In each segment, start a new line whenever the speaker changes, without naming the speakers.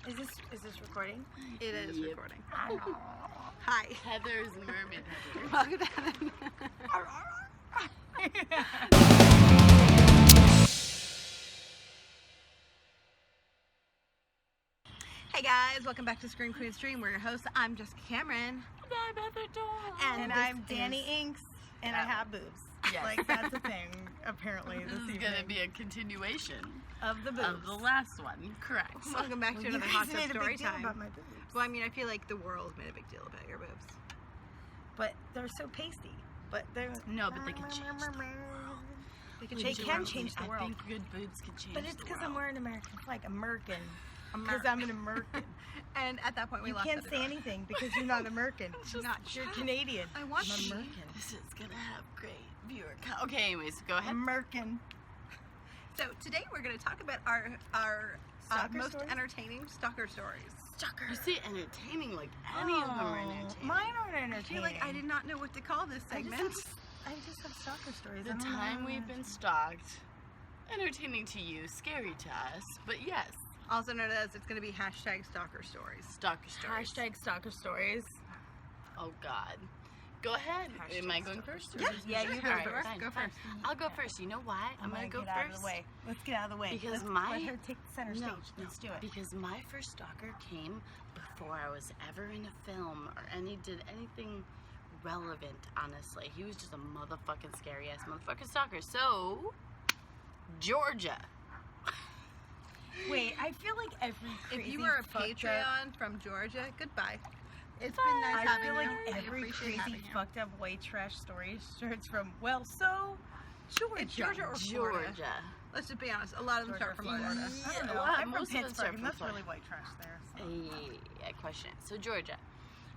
Is this recording?
It is recording.
Hi.
Heather's mermaid.
Welcome to Heaven. Hey guys, welcome back to Scream Queen Stream. We're your hosts. I'm Jessica Cameron.
And I'm Heather Dorff.
And I'm Dani Inks, and I have boobs.
Yes.
Like, that's a thing, apparently,
This
this
is
evening.
going to be a continuation
Of the boobs.
of the last one. Correct.
Welcome back to
You
another
guys
hot tub
made a
story
big deal
time.
about my boobs.
Well, I mean, I feel like the world made a big deal about your boobs.
But they're so pasty. But they're...
No, but they can change the
They can
They
change the
can
world.
change the
I
world.
think good boobs can change
But it's
the
because
world.
I'm wearing American flag. American. Because I'm an American.
And at that point, we
You
left
can't
at the
say
door.
anything because you're not American. You're Canadian.
I want
I'm
to be.
American.
This is going to have great viewer count. Okay, anyways, go ahead.
American.
So today we're going to talk about our
Stalker
most
stories?
entertaining stalker stories.
Stalker.
You say entertaining, like any of them are entertaining.
Mine aren't entertaining.
I feel like I did not know what to call this segment.
I just have stalker stories.
The
I don't
time
know.
we've been stalked, entertaining to you, scary to us, but yes,
Also known as, it's going to be hashtag stalker stories.
stalker stories.
Hashtag stalker stories.
Oh God. Go ahead.
Hashtag
Am I going first? Or
Yeah,
is-
yeah, you go
Alright,
first.
fine,
Go
fine.
first.
I'll go first. You know why? I'm gonna go
get out of
first.
the way. Let's get out of the way.
Because
Let her take the center
No,
stage. Let's do it.
Because my first stalker came before I was ever in a film or did anything relevant, honestly. He was just a motherfucking scary ass motherfucking stalker. So, Georgia.
Wait, I feel like every crazy
If you were a
fucked up-
Patreon from Georgia, goodbye. It's been nice
I
having
feel like
you. I
every
appreciate having
crazy
you.
fucked up white trash story starts from, well, so, Georgia.
It's Georgia or Florida.
Georgia.
Let's just be honest. A lot of them start from Florida.
I don't know.
Well,
I'm from
most of them start
Pittsburgh, and
from
that's
Florida.
really white trash there. So.
I question it. So Georgia.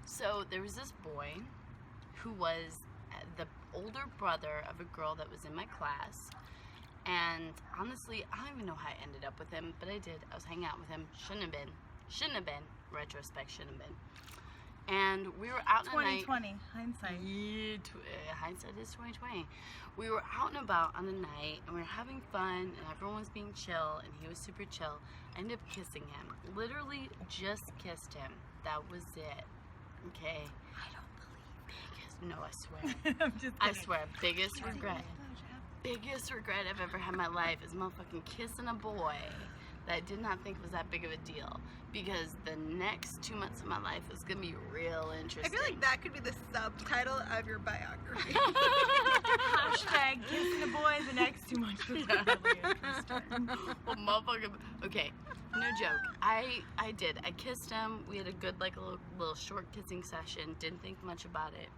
So there was this boy who was the older brother of a girl that was in my class. And honestly, I don't even know how I ended up with him, but I did. I was hanging out with him. Shouldn't have been. Shouldn't have been. Retrospect, shouldn't have been. And we were out in a night.
2020, hindsight.
Yeah, hindsight is 2020. We were out and about on a night, and we were having fun, and everyone was being chill, and he was super chill. I ended up kissing him. Literally just kissed him. That was it. Okay.
I don't
Biggest, no, I swear.
I'm just
I
kidding.
swear, biggest regret. Biggest regret I've ever had in my life is motherfucking kissing a boy that I did not think was that big of a deal. Because the next 2 months of my life is gonna be real interesting.
I feel like that could be the subtitle of your biography.
Hashtag kissing a boy the next 2 months. Was really interesting.
Well, motherfucker. Okay, no joke. I did. I kissed him. We had a good, like, a little short kissing session. Didn't think much about it.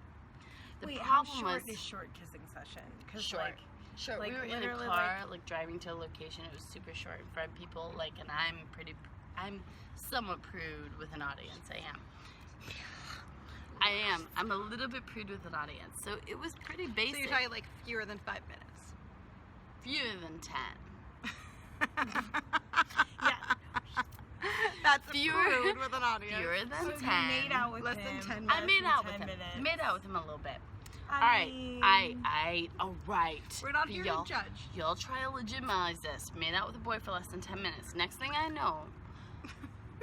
The
Wait, how
problem
short
was
is short kissing session? 'Cause,
short.
like,
Short.
like,
We were in a
literally,
car, like driving to a location. It was super short in front of people. Like, and I'm somewhat prude with an audience. I am. I am. I'm a little bit prude with an audience. So it was pretty
So
basic.
you're talking like fewer than 5 minutes.
Fewer than 10.
yeah.
That's
Fewer-
fewer with an audience.
Fewer than
So
10.
you made out with
Less than
him.
10
I
minutes.
made
than
out
10
with him.
minutes.
Made out with him a little bit.
I
All right.
We're not here
y'all,
to judge.
Y'all try to legitimize this. Made out with a boy for less than 10 minutes. Next thing I know,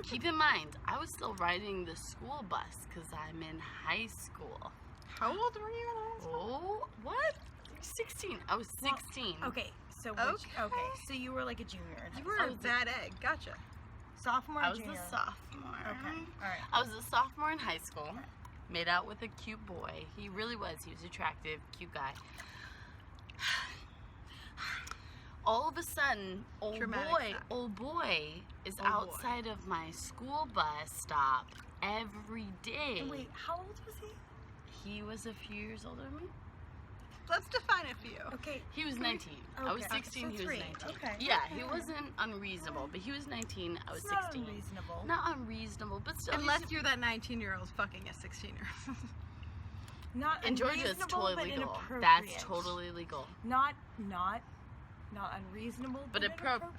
keep in mind, I was still riding the school bus because I'm in high school.
How old were you in high school?
Oh, what? 16. I was 16.
Okay, so
Okay.
so you were like a junior in high
You
school.
were a bad egg. Gotcha.
Sophomore
I
or
was
junior?
a sophomore.
Okay, alright.
I was a sophomore in high school. Made out with a cute boy. He really was. He was attractive, cute guy. All of a sudden, old
Traumatic
boy is
Old boy.
outside of my school bus stop every day.
And wait, how old was he?
He was a few years older than me.
Let's define it for you.
Okay.
He was 19. I was
Okay.
16,
So
he was
three.
19.
Okay.
Yeah,
Okay.
he wasn't unreasonable, but he was 19, I was
It's not
16.
unreasonable.
Not unreasonable, but still.
Unless you're that 19-year-old fucking a 16-year-old.
Not
in Georgia, it's
unreasonable,
totally
but
legal.
inappropriate.
That's totally legal.
Not unreasonable,
But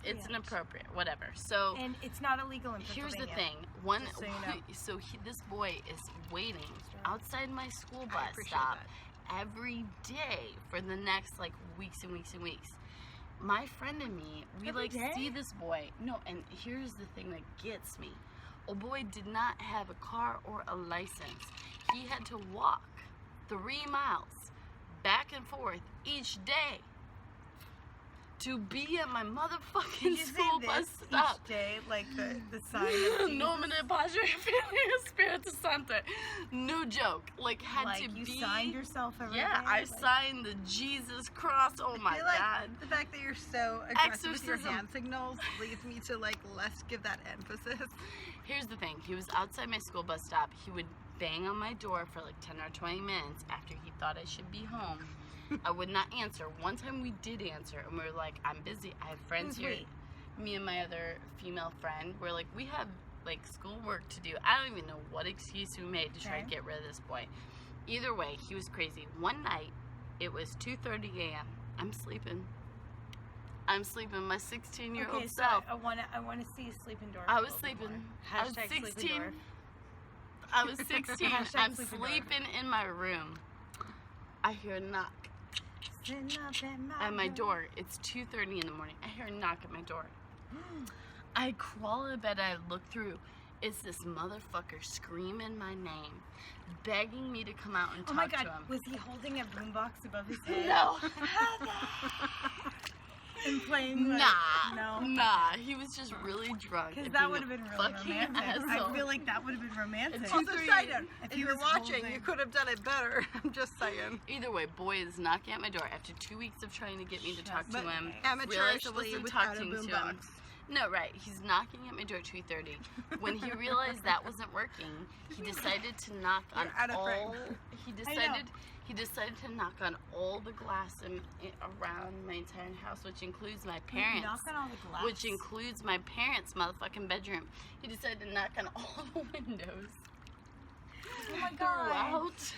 it's inappropriate, whatever. So
And it's not illegal in
here's
Pennsylvania.
the thing: one,
Just so you know.
this boy is waiting outside my school
I
bus
appreciate
stop
that.
every day for the next like weeks and weeks and weeks. My friend and me, we
Every
like
day?
see this boy. No, and here's the thing that gets me: Old boy did not have a car or a license. He had to walk 3 miles back and forth each day to be at my motherfucking
Did you
school
say
bus
this
stop.
each day, like the sign of Jesus?
Nomine Padre Filio Spiritus Sancto. No joke. Like, had
Like,
to
you
be.
signed yourself every
Yeah,
day?
I
Like,
signed the Jesus cross. Oh my
I feel like
God.
the fact that you're so aggressive with your
Exorcism.
hand signals leads me to like less give that emphasis.
Here's the thing. He was outside my school bus stop. He would bang on my door for like 10 or 20 minutes after he thought I should be home. I would not answer. One time we did answer, and we were like, I'm busy. I have friends
Who's
here.
we?
Me and my other female friend. We're like, we have like school work to do. I don't even know what excuse we made to try to
Okay.
get rid of this boy. Either way, he was crazy. One night, it was 2:30 a.m. I'm sleeping. My 16-year-old
Okay, so
self.
I want to see sleeping Dorff.
I
a
was
little bit
sleeping.
more.
I was
Hashtag sleeping
16.
Dorff.
I was 16.
Hashtag
I'm
sleeping Dorff.
sleeping in my room. I hear a knock
Sitting up
at my door. It's 2:30 in the morning. I hear a knock at my door. I crawl out of bed. I look through. It's this motherfucker screaming my name, begging me to come out and
Oh
talk
my
to
God!
him.
Was he holding a boombox above his head?
No.
And playing like, no.
Nah. He was just really drunk.
Because
and
that
being
would
a
have been really
fucking
romantic.
asshole.
I feel like that would have been romantic.
It's
Also,
2:30
side note,
If
if
he
you were
was
watching,
holding-
you could have done it better. I'm just saying.
Either way, boy is knocking at my door after 2 weeks of trying to get me to talk to
But
him.
Amateurishly
Realized I wasn't
without a
talking to him.
boombox.
No, right. He's knocking at my door at 2:30. When he realized that wasn't working, he decided to knock on
You're out of
all.
frame.
He decided to knock on all the glass around my entire house, which includes my parents.
Knock on all the glass.
Which includes my parents' motherfucking bedroom. He decided to knock on all the windows.
Oh my God!
Throughout.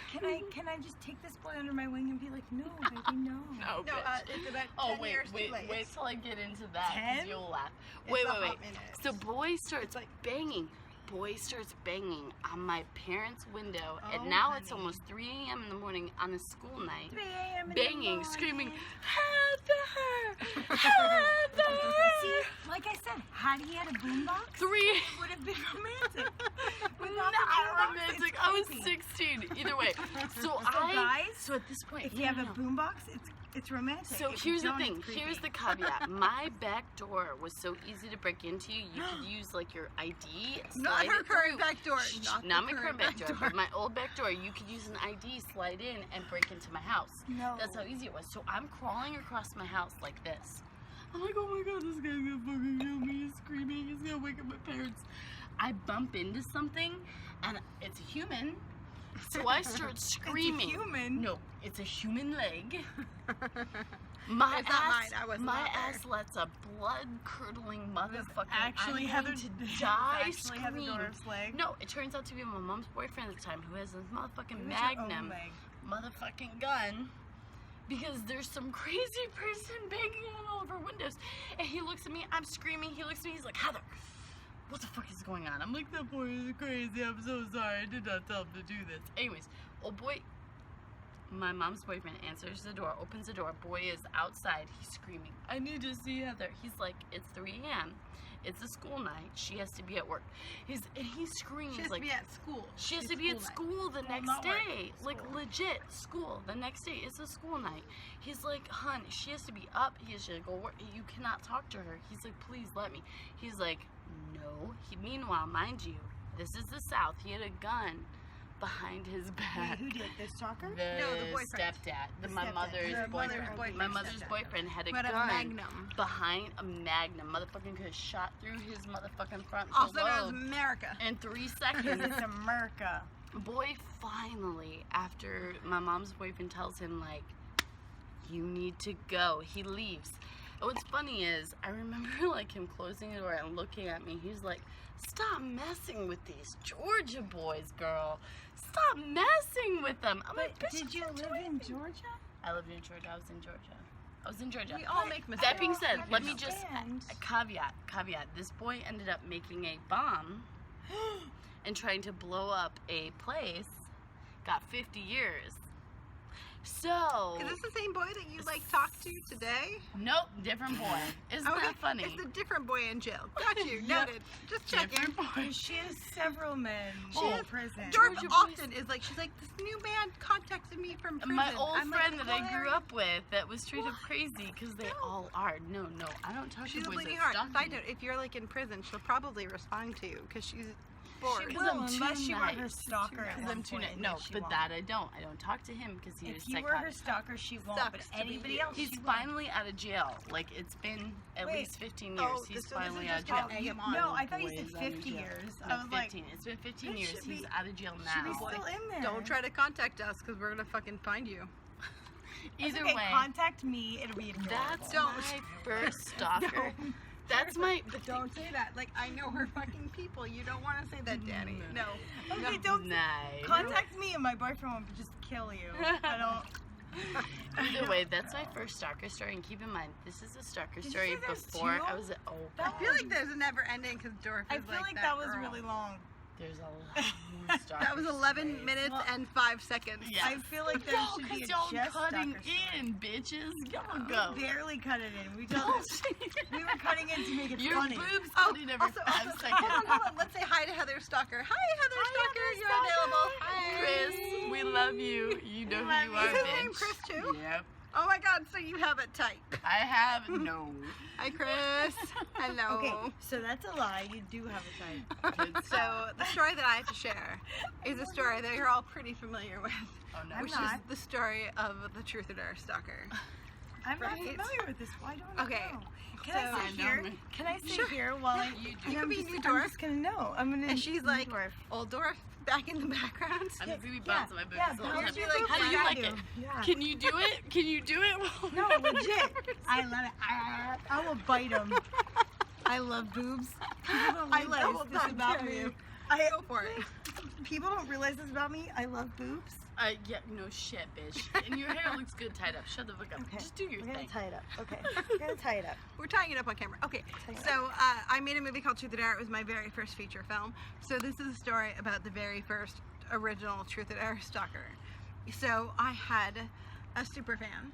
Can I just take this boy under my wing and be like, no, baby, no.
No,
No,
bitch.
it's about
Oh
10
wait,
years
wait,
too late.
wait till I get into that, 'cause
10?
you'll laugh.
It's
Wait,
a
wait, wait.
hot minute.
So boy starts
It's like-
banging. Boy starts banging on my parents' window,
Oh,
and now it's
honey.
almost 3 a.m. in the morning on a school night.
3 a.m. in the
Banging, screaming,
morning.
Heather! Heather!
See, like I said, had he had a boombox,
3
it would have been romantic. Without the
Not
boombox,
romantic.
it's
I was
creepy.
16. Either way. So
guys,
so at this point,
If you have a
no.
boombox, it's romantic.
So
If you
here's the
don't,
thing.
it's creepy.
Here's the caveat. My back door was so easy to break into. You could use like your ID.
Not
slide
her
it
current
through.
back door.
Shh,
Not
not
the
my current
current
back door,
door.
but my old back door. You could use an ID, slide in, and break into my house.
No.
That's how easy it was. So I'm crawling across my house like this. I'm like, oh my God, this guy's gonna fucking kill me. He's screaming. He's gonna wake up my parents. I bump into something, and it's a human. So I start screaming.
It's a human.
No, it's a human leg. My
It's not
ass,
mine. I wasn't
my
out there.
ass lets a blood-curdling motherfucker.
Actually,
I'm
Heather
going to
did
die
actually Heather
scream.
Dorff's leg.
No, it turns out to be my mom's boyfriend at the time, who has this motherfucking
It was your own
Magnum
leg.
motherfucking gun. Because there's some crazy person banging on all of our windows, and he looks at me. I'm screaming. He looks at me. He's like, Heather, what the fuck is going on? I'm like, that boy is crazy. I'm so sorry. I did not tell him to do this. Anyways, old boy, my mom's boyfriend answers the door, opens the door. Boy is outside. He's screaming, I need to see Heather. He's like, it's 3 a.m. It's a school night. She has to be at work. He screams
She has
like,
to be at school.
she has
It's
to be at
night.
school the next
not work,
day. Like,
school.
legit, school the next day. It's a school night. He's like, hun, she has to be up. He has to go work. You cannot talk to her. He's like, please let me. He's like, no. Meanwhile, mind you, this is the South. He had a gun behind his
Wait,
back.
who did this stalker?
No, the boyfriend.
Stepdad.
The
My
stepdad.
mother's
Your
boyfriend.
mother's boyfriend,
My mother's
stepdad.
boyfriend had a
But a
gun
Magnum.
behind a Magnum. Motherfucking could have shot through his motherfucking front
Also known as
lobe
America.
in 3 seconds.
It's America.
Boy finally, after my mom's boyfriend tells him, like, you need to go, he leaves. And what's funny is, I remember, like, him closing the door and looking at me. He's like, stop messing with these Georgia boys, girl. Stop messing with them. I'm like,
But
bitch,
did you live in Georgia?
I lived in Georgia. I was in Georgia.
We all make mistakes.
That being said,
I
let me just,
understand.
caveat. This boy ended up making a bomb and trying to blow up a place. Got 50 years. So,
Is this the same boy that you like talked to today?
nope, different boy. Isn't
Okay,
that funny?
It's a different boy in jail. Got you.
Yeah.
Noted. Just checking.
Different boy.
Is she a several men
Oh,
in prison.
Dorff
Georgia
often is like, she's like, this new man contacted me from prison.
My old
I'm like,
friend that I grew
"Well,
up with that was treated crazy because they all are. No, I don't talk
she's
to
a
boys
bleeding
that
heart.
stalk
Side
me.
note, if you're like in prison, she'll probably respond to you because she's bored.
She
Because
will,
I'm too
unless you were her
nice.
stalker at
Because
one
I'm too
point.
nice.
and
No,
then she
but
won't.
that I don't. I don't talk to him because he was
If you were her
psychotic.
stalker, she won't.
Sucks
But
to be
anybody
you.
else,
He's
she will.
finally out of jail. Like, it's been at
Wait.
least 15 years.
Oh,
He's
this
finally
isn't
out of
just
jail.
egg him on.
No, I thought you
Boy,
said
he's out of
50
jail.
years.
No,
I was like,
15. It's been 15
It
years.
should
He's
be-
out of jail
should be
now.
still in there.
Don't try to contact us because we're gonna fucking find you.
It's
Either
okay,
way,
contact me. It'll be adorable.
that's
Don't.
my first stalker. That's my. But
Don't say that. Like, I know her fucking people. You don't want to say that, Danny. No.
Okay,
No.
don't
Nice.
contact me and my boyfriend will just kill you. I don't.
Either way, that's my first stalker story. And keep in mind, this is a stalker
Did you
story
say there's
before
two?
I was at. Oh,
I feel like there's a never ending because Dorff
I
is
feel like that was
girl.
really long.
there's a lot more stalker
That was 11
stories.
minutes
Well,
and 5 seconds.
Yeah.
I feel like there
No,
should be a
because y'all
just
cutting
stalker story.
in, bitches. Y'all go.
We barely cut it in. We
Oh,
just we were cutting in to make it
Your
funny.
boobs
Oh,
cutting every
also,
5
also,
seconds.
hold on. Let's say hi to Heather Stalker. Hi, Heather Stalker.
Heather
You're
Stalker.
available. Hi.
Chris, we love you. You know who you are,
Is his
bitch.
name Chris too?
Yep.
Oh my God. So you have it tight.
I have no.
Hi, Chris. Hello.
Okay, so that's a lie. You do have a type.
So the story that I have to share is a story that you're all pretty familiar with,
Oh no.
I'm
which
not.
is the story of the Truth or Dare Stalker.
I'm not
Right.
familiar with this. Why don't I
Okay,
know? Can
so-
I
I
sit
know
here?
me.
Can I sit
Sure.
here while I?
You
You
I'm
can be
just-
New
I'm
Dorff.
just gonna know. I'm gonna.
And she's
New
like,
Dorff.
Old Dorff back in the background.
I'm gonna be
Yeah,
bouncing my boobs.
yeah,
the whole
bounce
time.
be
your
like,
boobs
how do
like
you
I
like
do.
it?
Yeah.
Can you do it? Can you do it?
No, legit. I love it. I will bite them. I love boobs. People don't
I
realize
love
this
that
about
too.
me.
Go for it.
People don't realize this about me. I love boobs.
Yeah, no shit, bitch. And your hair looks good tied up. Shut the fuck up.
Okay.
Just do your
We're gonna
thing.
tie it up. Okay. We're gonna tie it up.
We're tying it up on camera. Okay,
Tie it
so I made a movie called Truth or Dare. It was my very first feature film. So this is a story about the very first original Truth or Dare stalker. So I had a super fan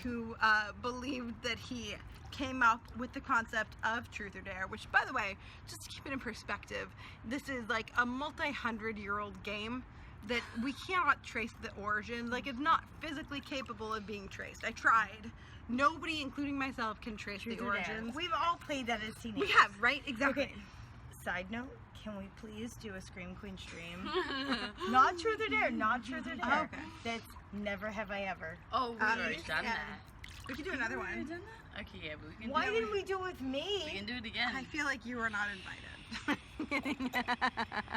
who believed that he came up with the concept of Truth or Dare, which, by the way, just to keep it in perspective, this is like a multi-100-year-old game that we cannot trace the origin. Like, it's not physically capable of being traced. I tried. Nobody, including myself, can trace
Truth
the
or Dare.
origins.
We've all played that as teenagers.
We have, right? Exactly.
Okay. Side note, can we please do a Scream Queen stream? Not Truth or Dare, not Truth or Dare.
Okay.
That's Never Have I Ever.
Oh, we've already done
yeah.
that.
We could do another
We've already
one.
done that? Okay, yeah, but we can
Why
do
didn't we do it with
We
me?
can do it again.
I feel like you were not invited.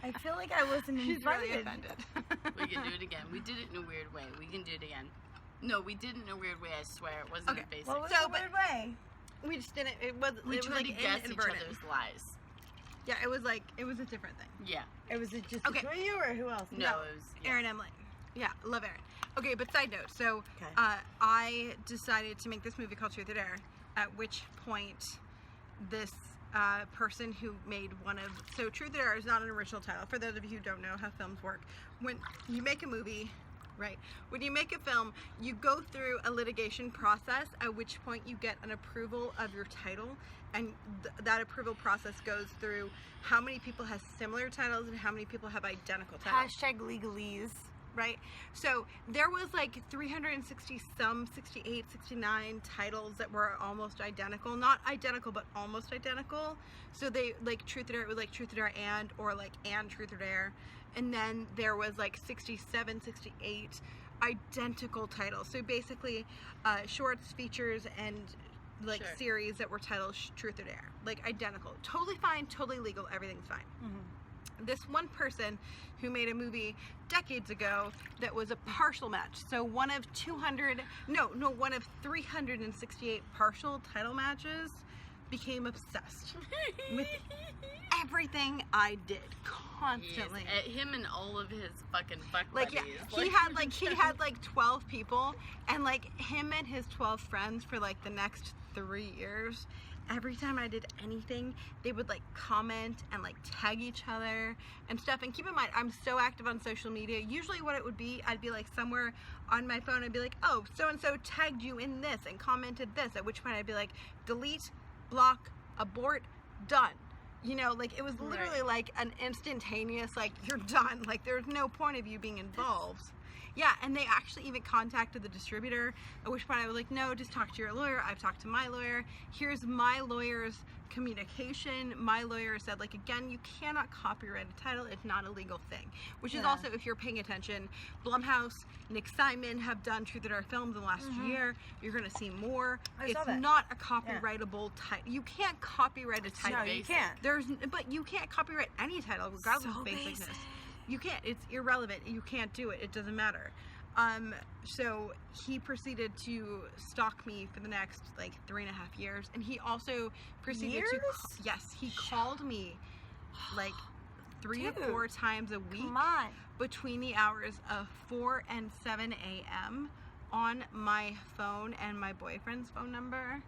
I feel like I wasn't
She's really
invited.
offended.
We can do it again. We did it in a weird way. We can do it again. No, we did it in a weird way, I swear. It wasn't
Okay.
a basic.
What was
So,
the
but-
weird way?
We just didn't. It was.
we
it was
tried
like
to guess each
inverted.
other's lies.
Yeah, it was like it was a different thing.
Yeah.
It was it just
Okay.
the two of you or who else?
No,
No.
it was. Yeah.
Erin Emily. Yeah, love Erin. Okay, but side note. So
Okay.
I decided to make this movie called Truth or Dare. At which point, this person who made one of Truth or Dare is not an original title. For those of you who don't know how films work, when you make a movie. Right. When you make a film, you go through a litigation process, at which point you get an approval of your title, and that approval process goes through how many people have similar titles and how many people have identical titles.
Hashtag legalese.
Right? So there was like 360 some, 68, 69 titles that were almost identical. Not identical, but almost identical. So they, like Truth or Dare, it was like Truth or Dare and, or like and Truth or Dare. And then there was like 67, 68 identical titles. So basically shorts, features, and like
Sure.
series that were titled Truth or Dare. Like identical. Totally fine, totally legal, everything's fine. This one person who made a movie decades ago that was a partial match. So one of 368 partial title matches became obsessed with everything I did constantly.
Yes, him and all of his fucking fuck
Like, yeah,
buddies.
he had like 12 people, and like him and his 12 friends for like the next 3 years. Every time I did anything, they would like comment and like tag each other and stuff. And keep in mind, I'm so active on social media. Usually what it would be, I'd be like somewhere on my phone, I'd be like, oh, so-and-so tagged you in this and commented this, at which point I'd be like, delete, block, abort, done. You know, like, it was literally like an instantaneous, like, you're done. Like, there's no point of you being involved. Yeah, and they actually even contacted the distributor, at which point I was like, no, just talk to your lawyer. I've talked to my lawyer. Here's my lawyer's communication. My lawyer said, like, again, you cannot copyright a title. It's not a legal thing. Which is also, if you're paying attention, Blumhouse, Nick Simon have done Truth or Dare films in the last year. You're going to see more. It's not a copyrightable title. You can't copyright a title.
No, you can't.
But you can't copyright any title, regardless of basicness. You can't. It's irrelevant. You can't do it. It doesn't matter. So he proceeded to stalk me for the next, like, 3.5 years. And he also proceeded to... Yes, he called me, like, 3 to 4 times a week.
Come on.
Between the hours of 4 and 7 a.m. on my phone and my boyfriend's phone number.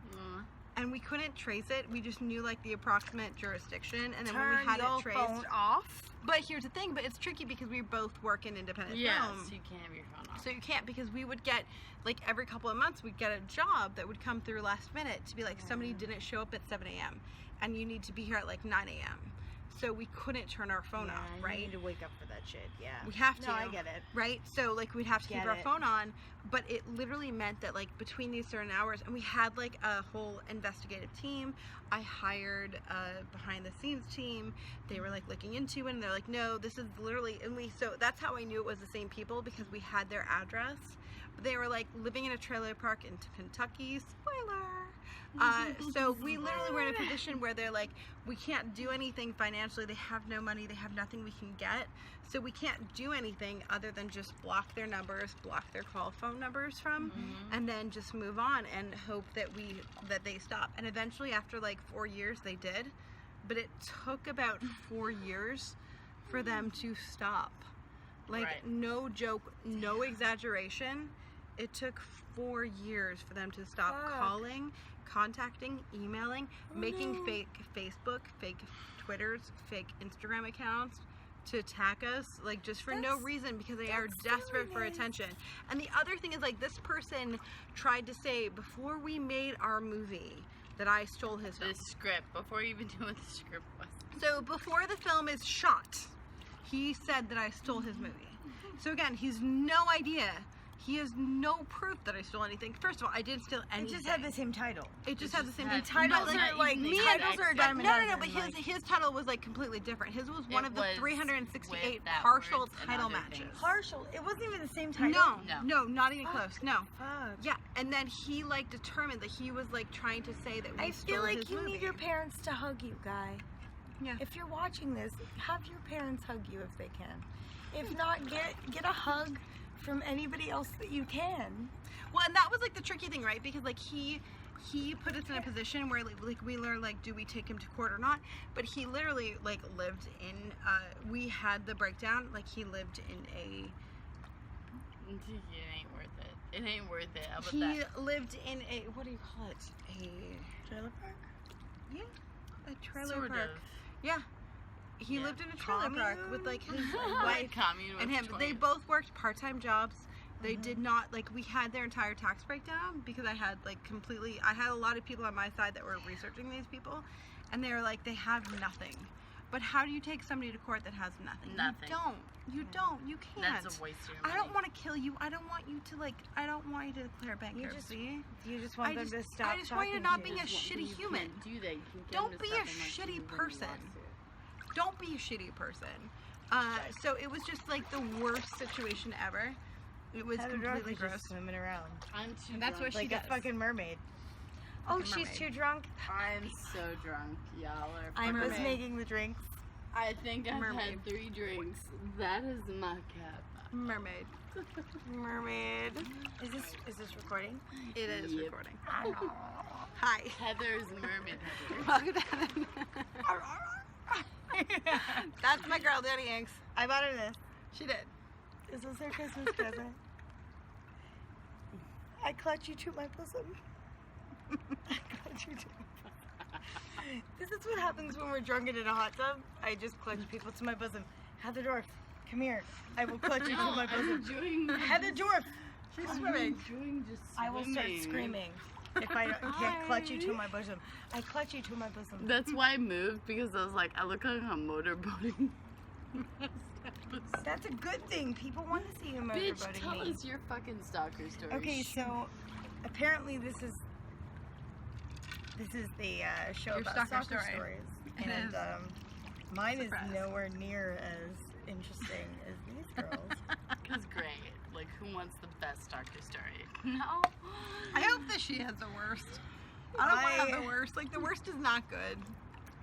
And we couldn't trace it. We just knew, like, the approximate jurisdiction. And then when we had it traced...
phone off.
But here's the thing, but it's tricky because we both work in independent film.
So you can't have your phone off.
So you can't, because we would get, like, every couple of months, we'd get a job that would come through last minute to be like, somebody didn't show up at 7 a.m. and you need to be here at, like, 9 a.m. So we couldn't turn our phone off, right?
You need to wake up for that shit,
We have to.
No, I get it.
Right? So, like, we'd have to keep our phone on, but it literally meant that, like, between these certain hours, and we had, like, a whole investigative team. I hired a behind-the-scenes team. They were, like, looking into it, and they're like, no, this is literally, and so that's how I knew it was the same people, because we had their address. But they were, like, living in a trailer park in Kentucky. Spoiler! So we literally were in a position where they're like, we can't do anything financially. They have no money. They have nothing we can get. So we can't do anything other than just block their numbers, block their call phone numbers from, and then just move on and hope that they stop. And eventually, after like 4 years, they did. But it took about 4 years for them to stop. Like, no joke, no exaggeration. It took 4 years for them to stop calling, contacting, emailing, making fake Facebook, fake Twitters, fake Instagram accounts to attack us, like, just for no reason, because they are desperate for attention. And the other thing is, like, this person tried to say, before we made our movie, that I stole his film.
The script, before you even knew what the script was.
So before the film is shot, he said that I stole his movie. So again, he's no idea. He has no proof that I stole anything. First of all, I didn't steal anything.
It just had the same title.
It just had the same
titles are like titles are a dime a dozen.
No, but his title was like completely different. His was one of the 368
with
partial title matches.
Partial. It wasn't even the same title.
No, not even close. No.
Fuck.
Yeah, and then he like determined that he was like trying to say that we
I
stole
feel like
his
you
movie.
need your parents to hug you, guy.
Yeah.
If you're watching this, have your parents hug you if they can. If not, get a hug from anybody else that you can.
Well, and that was like the tricky thing, right? Because like he put us in a position where like we learned, like, do we take him to court or not? But he literally like lived in we had the breakdown, like he lived in a
It ain't worth it. It ain't worth it. How about
he
that?
lived in a, what do you call it? A
Trailer park?
Yeah, a trailer
Sort
park.
of.
Yeah. He lived in a trailer park with like his wife
Commune
and him.
with
They
20.
both worked part-time jobs. They did not, like, we had their entire tax breakdown because I had like I had a lot of people on my side that were researching these people, and they were like, they have nothing. But how do you take somebody to court that has nothing?
Nothing.
You don't. You can't.
That's a waste of your money.
I don't want to kill you. I don't want you to declare bankruptcy.
You just want them to stop.
I just want you to not be a shitty human.
Do that. You can get
Don't
them to
be
stop
a
them, like,
shitty
you win a
person.
lawsuit.
Don't be a shitty person. So it was just like the worst situation ever. It was completely gross.
Just swimming around.
I'm too
And that's
drunk.
what she
Like
does.
a fucking mermaid. Oh, she's
mermaid.
too drunk.
I'm so drunk. Y'all are.
I was
mermaid.
making the drinks.
I think I've
Mermaid.
had 3 drinks. That is my cap.
Mermaid.
Mermaid. Is this recording?
It is
Yep.
recording. Hi.
Heather's mermaid. Heather.
Welcome to Heaven. That's my girl, Dani Inks.
I bought her this.
She did.
This is her Christmas present. I clutch you to my bosom. I clutch you to my bosom. This is what happens when we're drunk and in a hot tub. I just clutch people to my bosom. Heather Dorff, come here. I will clutch you to my bosom.
I'm enjoying.
Heather Dorff,
She's swimming.
enjoying just
I will start
swimming.
screaming. if I can't clutch you to my bosom. I clutch you to my bosom.
That's why I moved, because I was like, I look like I'm motorboating.
That's a good thing. People want to see you
Bitch,
motorboating
tell
me.
us your fucking stalker story.
Okay, so apparently this is the show
Your
about
stalker
stalker
story.
stories,
It
and
is.
mine
Surprise.
is nowhere near as interesting as these girls.
It's great. Like, who wants the best stalker story? No.
I hope that she has the worst. I don't want to have the worst. Like, the worst is not good.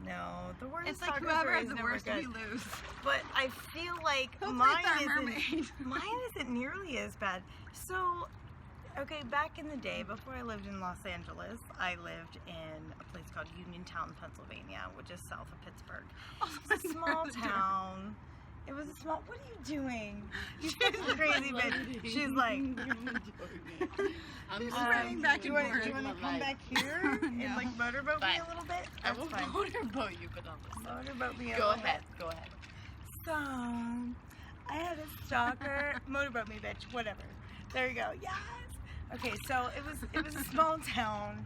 No, the worst
It's like
stalker
whoever
story
has
is
the
never
worst,
good.
we lose.
But I feel like
Hopefully it's our
mine
mermaid.
isn't nearly as bad. So, okay, back in the day, before I lived in Los Angeles, I lived in a place called Uniontown, Pennsylvania, which is south of Pittsburgh. It's a small town. It was a small. What are you doing? You fucking crazy bitch. She's like,
I'm
She's
just
running back
do you
and
want
forth.
to come back here and
No.
like motorboat me
Fine.
a little bit?
I
That's
will
fine.
motorboat you, but on this side.
Motorboat me a
Go
little
ahead.
bit.
Go ahead.
So, I had a stalker. Motorboat me, bitch. Whatever. There you go. Yes. Okay, so it was a small town,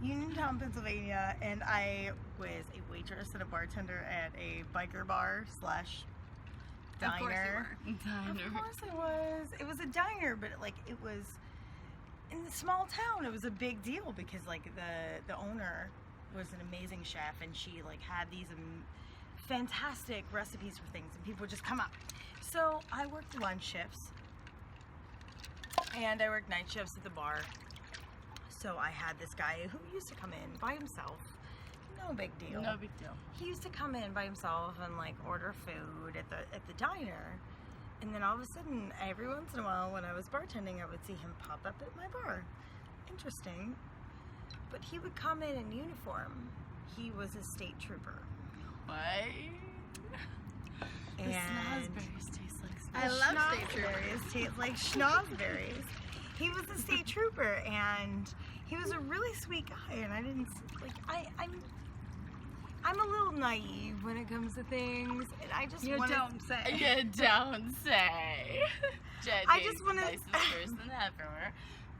Uniontown, Pennsylvania, and I was a waitress and a bartender at a biker bar slash
Of course
diner.
you
Diner.
Of course it was. It was a diner, but like it was in the small town. It was a big deal because like the owner was an amazing chef, and she like had these fantastic recipes for things, and people would just come up. So I worked lunch shifts, and I worked night shifts at the bar. So I had this guy who used to come in by himself. No big deal.
No big deal.
He used to come in by himself and like order food at the diner, and then all of a sudden, every once in a while, when I was bartending, I would see him pop up at my bar. Interesting, but he would come in uniform. He was a state trooper,
What? The
and
snozberries taste like
I love state
schnozberries taste like schnozberries. He was a state trooper, and he was a really sweet guy. And I didn't like I'm a little naive when it comes to things, and I just
You
wanted,
don't say.
You don't say. Jet
I
Dave's
just wanna-
the nicest person ever,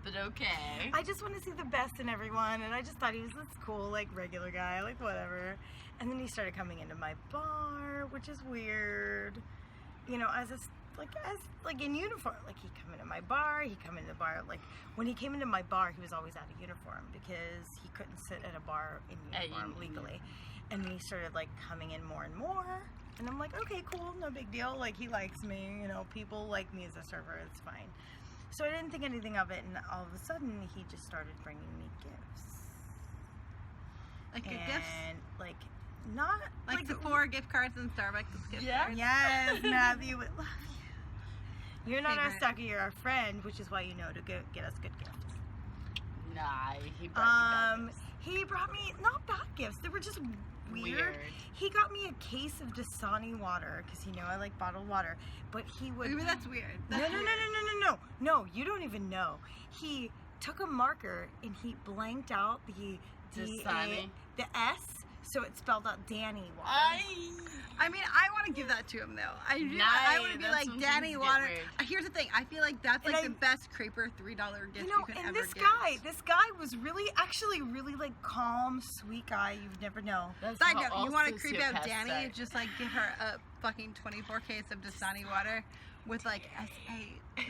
but okay.
I just want to see the best in everyone, and I just thought he was this cool, like regular guy, like whatever. And then he started coming into my bar, which is weird. You know, as in uniform. Like he'd come into my bar, he'd come into the bar. Like when he came into my bar, he was always out of uniform because he couldn't sit at a bar in uniform legally. And then he started like coming in more and more. And I'm like, okay, cool, no big deal. Like he likes me, you know, people like me as a server, it's fine. So I didn't think anything of it, and all of a sudden he just started bringing me gifts.
Like good
And
gifts?
like not
Like Sephora gift cards and Starbucks gift
Yeah.
cards?
Yes, Matthew would love you. You're not our
Favorite.
stalker, you're our friend, which is why you know to get us good gifts.
Nah, he brought you bad gifts.
He brought me not bad gifts. They were just weird. He got me a case of Dasani water because he knew I like bottled water. But he would.
I mean, that's weird.
No,
That's
no, no, no, no, no, no. No, you don't even know. He took a marker and he blanked out the
Dasani.
the S, so it spelled out Dani water.
I mean, I want to give that to him though. I want to be
That's
like
when
Danny
things get
Water.
weird.
Here's the thing. I feel like that's
And
like
I-
the best creeper $3 gift
You know,
could
and
ever
this
give.
guy was actually really like calm, sweet guy. You'd never know.
That's
Side
how
note,
all
you want to creep out
sociopaths
Danny?
start.
Just like give her a fucking 24 case of Dasani water with like SA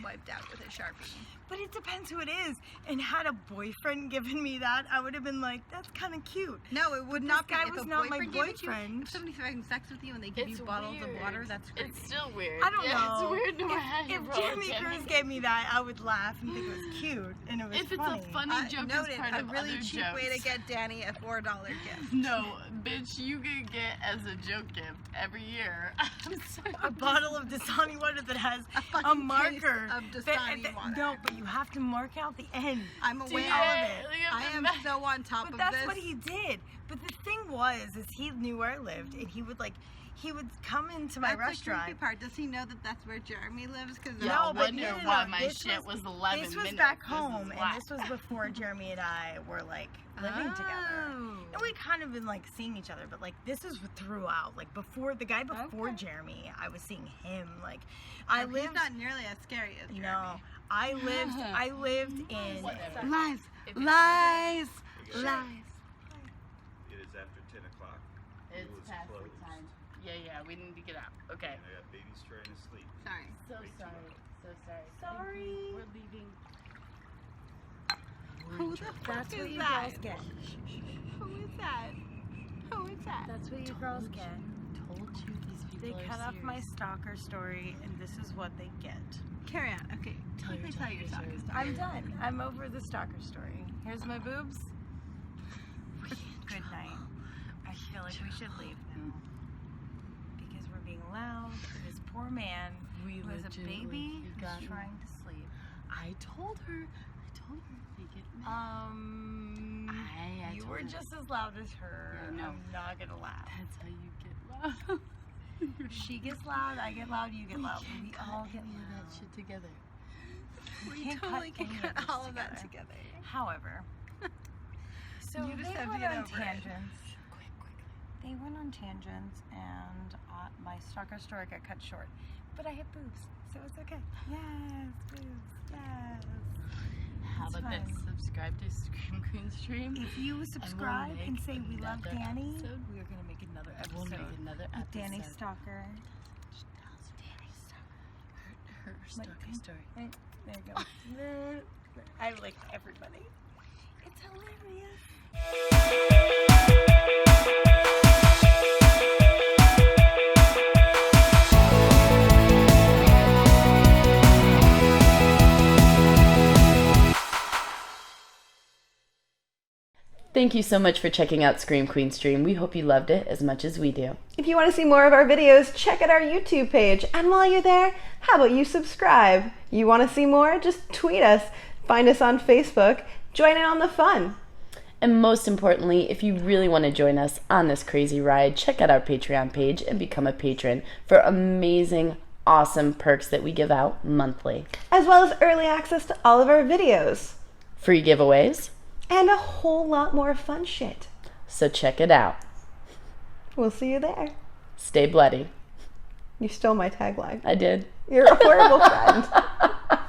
wiped out with a Sharpie.
But it depends who it is. And had a boyfriend given me that, I would have been like, that's kind of cute.
No, it would
This
not be.
guy
If
was
a
not my
boyfriend gave it to you,
boyfriend.
if somebody's having sex with you and they give
It's
you bottles
weird.
of water, that's creepy.
It's still weird.
I don't
yeah,
know.
It's weird no matter how you
If
roll,
Jimmy Cruz gave me that, I would laugh and think it was cute and it was
If it's
funny.
a funny joke,
Noted,
it's part
a
of
really
other
cheap
jokes.
way to get Danny a $4 gift.
No, bitch, you can get as a joke gift every year. I'm sorry.
A bottle of Dasani water that has
A
a
fucking
marker.
case of Dasani water.
No, but you have to mark out the end.
I'm
Do
aware.
it.
all of it.
Look at
I
the
am
back.
so on top
But
of
that's
this.
what he did. But the thing was is he knew where I lived, and he would come into my
That's
restaurant.
the creepy part. Does he know that that's where Jeremy lives? Because
Yeah,
No, but
wonder
no,
why
no,
my
this
shit was 11
This was
minutes.
back
This
home,
is
and this was before Jeremy and I were like living together. And we kind of been like seeing each other, but like this is throughout. Like before the guy before Jeremy, I was seeing him. Like I lived.
He's not nearly as scary as Jeremy.
No, I lived in.
Whatever.
Lies.
If
Lies.
Sure.
Lies.
It is after 10 o'clock.
It's
School is
past the
closed.
time. Yeah, we need to get out. Okay.
And I got babies trying to sleep.
Sorry.
So
Way too
sorry.
much.
So sorry.
Sorry.
We're leaving.
Who the fuck
That's what
is
you
that?
girls get.
Who is that? Who is that?
That's what you girls get.
Told you these people
They
are
cut off my
serious.
stalker story, and this is what they get.
Carry on. Okay.
Tell
Quickly
your
tell your
stalker
story.
story.
I'm done. I'm over the stalker story. Here's my boobs. Good night. I feel like we should leave now because we're being loud to this poor man
We
who has a
legitimately-
baby
you
who's
got me.
trying to sleep.
I told her. Make it I
You
told
were
her.
just as loud as her.
Yeah, I know.
I'm not gonna laugh.
That's how you get loud.
She gets loud, I get loud, you get loud. We all get
any of
loud.
that shit together.
We
can't
totally
cut
can
any of
cut
this
all of that
together.
together.
However, so
You just
they
have to
went
get
on
over it.
tangents. They went on tangents, and my stalker story got cut short. But I have boobs, so it's okay. Yes, boobs, yes.
How
It's
about this?
fine.
Subscribe to Scream Queen Stream.
If you subscribe and
make
say we love
another
Dani,
episode.
we are going to make another episode
We'll make another
with Dani
episode.
Stalker.
Her stalker story.
There you go. I like everybody. It's hilarious.
Thank you so much for checking out Scream Queen Stream. We hope you loved it as much as we do.
If you want to see more of our videos, check out our YouTube page. And while you're there, how about you subscribe? You want to see more? Just tweet us. Find us on Facebook. Join in on the fun.
And most importantly, if you really want to join us on this crazy ride, check out our Patreon page and become a patron for amazing, awesome perks that we give out monthly.
As well as early access to all of our videos.
Free giveaways,
And a whole lot more fun shit.
so check it out.
We'll see you there.
Stay bloody.
You stole my tagline.
I did.
You're a horrible friend.